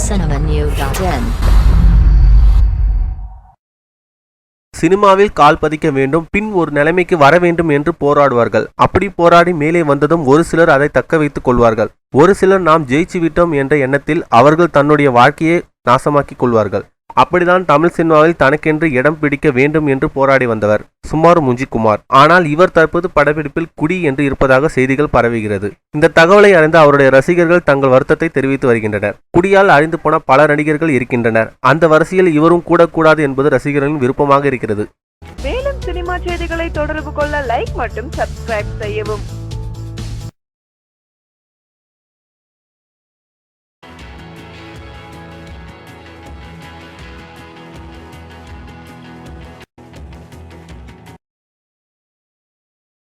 cinemanew.in. சினிமாவில் கால் பதிக்க வேண்டும், பின் ஒரு நிலைமைக்கு வர வேண்டும் என்று போராடுவார்கள். அப்படி போராடி மேலே வந்ததும் ஒரு சிலர் அதை தக்க வைத்துக் கொள்வார்கள். ஒரு சிலர் நாம் ஜெயிச்சு விட்டோம் என்ற எண்ணத்தில் அவர்கள் தன்னுடைய வாழ்க்கையை நாசமாக்கிக் கொள்வார்கள். அப்படிதான் தமிழ் சினிமாவில் தனக்கென்று இடம் பிடிக்க வேண்டும் என்று போராடி வந்தவர் சுமார் முஞ்சிக்குமார். ஆனால் இவர் தற்போது படப்பிடிப்பில் குடி என்று இருப்பதாக செய்திகள் பரவுகிறது. இந்த தகவலை அறிந்த அவருடைய ரசிகர்கள் தங்கள் வருத்தத்தை தெரிவித்து வருகின்றனர். குடியால் அழிந்து போன பல நடிகர்கள் இருக்கின்றனர். அந்த வரிசையில் இவரும் கூடக்கூடாது என்பது ரசிகர்களின் விருப்பமாக இருக்கிறது. மேலும் சினிமா செய்திகளை தொடர்பு கொள்ள லைக் மற்றும் சப்ஸ்கிரைப் செய்யவும்.